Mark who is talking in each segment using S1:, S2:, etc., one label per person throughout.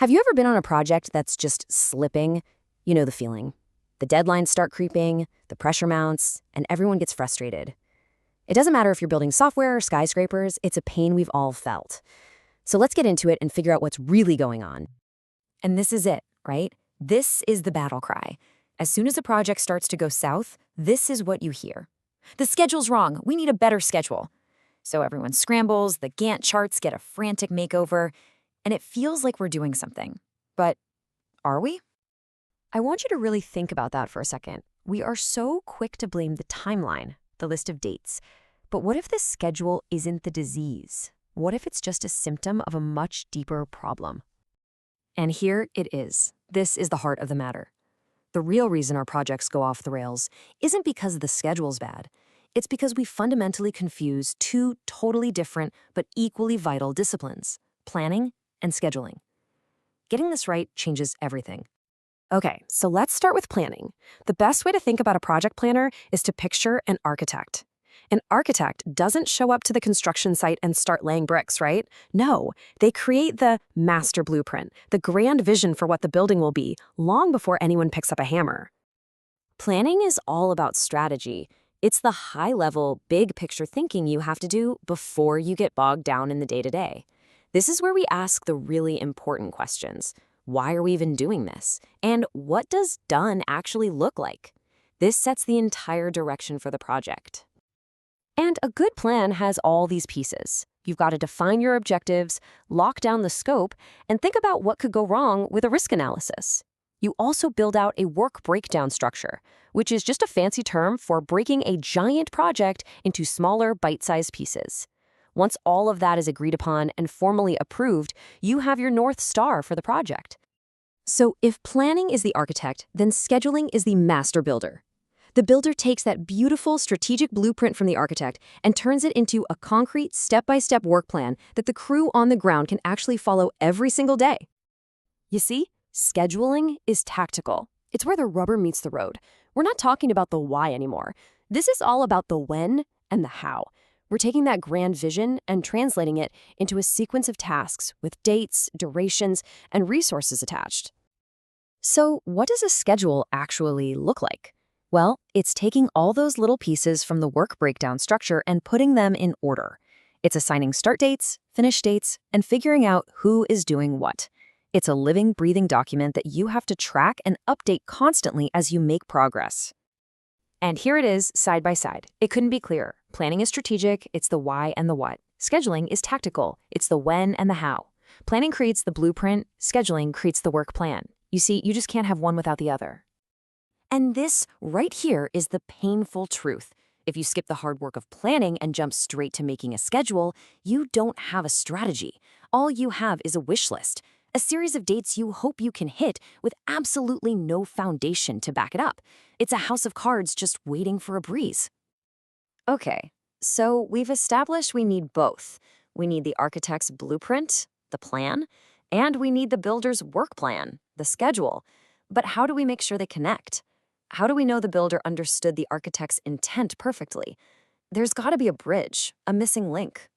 S1: Have you ever been on a project that's just slipping? You know the feeling. The deadlines start creeping, the pressure mounts, and everyone gets frustrated. It doesn't matter if you're building software or skyscrapers, it's a pain we've all felt. So let's get into it and figure out what's really going on. And this is it, right? This is the battle cry. As soon as a project starts to go south, this is what you hear. The schedule's wrong. We need a better schedule. So everyone scrambles, the Gantt charts get a frantic makeover, and it feels like we're doing something. But are we? I want you to really think about that for a second. We are so quick to blame the timeline, the list of dates. But what if the schedule isn't the disease? What if it's just a symptom of a much deeper problem? And here it is. This is the heart of the matter. The real reason our projects go off the rails isn't because the schedule's bad. It's because we fundamentally confuse two totally different but equally vital disciplines: planning and scheduling. Getting this right changes everything. Okay, so let's start with planning. The best way to think about a project planner is to picture an architect. An architect doesn't show up to the construction site and start laying bricks, right? No, they create the master blueprint, the grand vision for what the building will be, long before anyone picks up a hammer. Planning is all about strategy. It's the high-level, big-picture thinking you have to do before you get bogged down in the day-to-day. This is where we ask the really important questions. Why are we even doing this? And what does done actually look like? This sets the entire direction for the project. And a good plan has all these pieces. You've got to define your objectives, lock down the scope, and think about what could go wrong with a risk analysis. You also build out a work breakdown structure, which is just a fancy term for breaking a giant project into smaller, bite-sized pieces. Once all of that is agreed upon and formally approved, you have your North Star for the project. So if planning is the architect, then scheduling is the master builder. The builder takes that beautiful strategic blueprint from the architect and turns it into a concrete step-by-step work plan that the crew on the ground can actually follow every single day. You see, scheduling is tactical. It's where the rubber meets the road. We're not talking about the why anymore. This is all about the when and the how. We're taking that grand vision and translating it into a sequence of tasks with dates, durations, and resources attached. So what does a schedule actually look like? Well, it's taking all those little pieces from the work breakdown structure and putting them in order. It's assigning start dates, finish dates, and figuring out who is doing what. It's a living, breathing document that you have to track and update constantly as you make progress. And here it is, side by side. It couldn't be clearer. Planning is strategic, it's the why and the what. Scheduling is tactical, it's the when and the how. Planning creates the blueprint, scheduling creates the work plan. You see, you just can't have one without the other. And this right here is the painful truth. If you skip the hard work of planning and jump straight to making a schedule, you don't have a strategy. All you have is a wish list, a series of dates you hope you can hit with absolutely no foundation to back it up. It's a house of cards just waiting for a breeze. Okay, so we've established we need both. We need the architect's blueprint, the plan, and we need the builder's work plan, the schedule. But how do we make sure they connect? How do we know the builder understood the architect's intent perfectly? There's got to be a bridge, a missing link.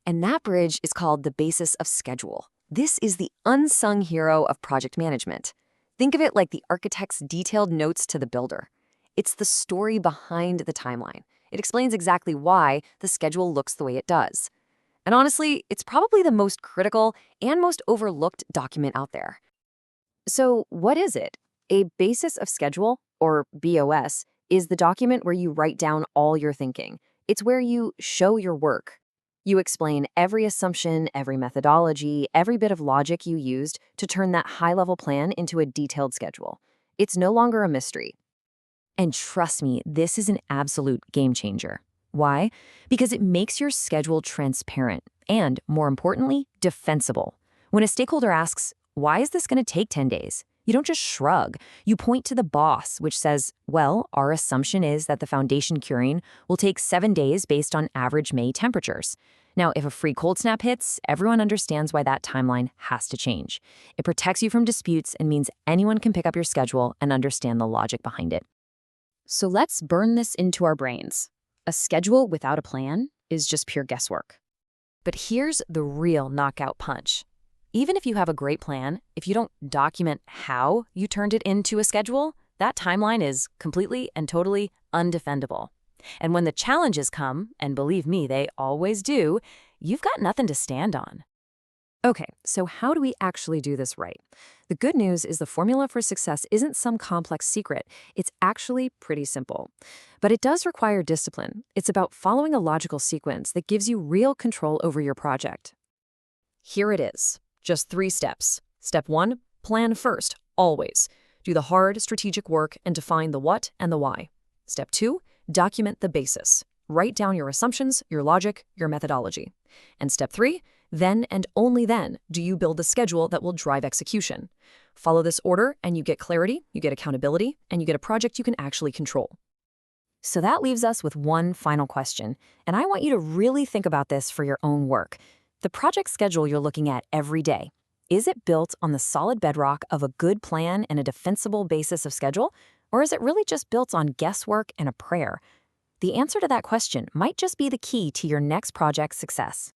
S1: And that bridge is called the basis of schedule. This is the unsung hero of project management. Think of it like the architect's detailed notes to the builder. It's the story behind the timeline. It explains exactly why the schedule looks the way it does. And honestly, it's probably the most critical and most overlooked document out there. So what is it? A basis of schedule, or BOS, is the document where you write down all your thinking. It's where you show your work. You explain every assumption, every methodology, every bit of logic you used to turn that high-level plan into a detailed schedule. It's no longer a mystery. And trust me, this is an absolute game changer. Why? Because it makes your schedule transparent and, more importantly, defensible. When a stakeholder asks, why is this going to take 10 days? You don't just shrug. You point to the boss, which says, well, our assumption is that the foundation curing will take 7 days based on average May temperatures. Now, if a free cold snap hits, everyone understands why that timeline has to change. It protects you from disputes and means anyone can pick up your schedule and understand the logic behind it. So let's burn this into our brains. A schedule without a plan is just pure guesswork. But here's the real knockout punch. Even if you have a great plan, if you don't document how you turned it into a schedule, that timeline is completely and totally undefendable. And when the challenges come, and believe me, they always do, you've got nothing to stand on. Okay, so how do we actually do this right? The good news is the formula for success isn't some complex secret. It's actually pretty simple. But it does require discipline. It's about following a logical sequence that gives you real control over your project. Here it is. Just 3 steps. Step 1, plan first, always. Do the hard strategic work and define the what and the why. Step 2, document the basis. Write down your assumptions, your logic, your methodology. And step 3, then and only then do you build the schedule that will drive execution. Follow this order and you get clarity, you get accountability, and you get a project you can actually control. So that leaves us with one final question, and I want you to really think about this for your own work. The project schedule you're looking at every day, is it built on the solid bedrock of a good plan and a defensible basis of schedule, or is it really just built on guesswork and a prayer? The answer to that question might just be the key to your next project's success.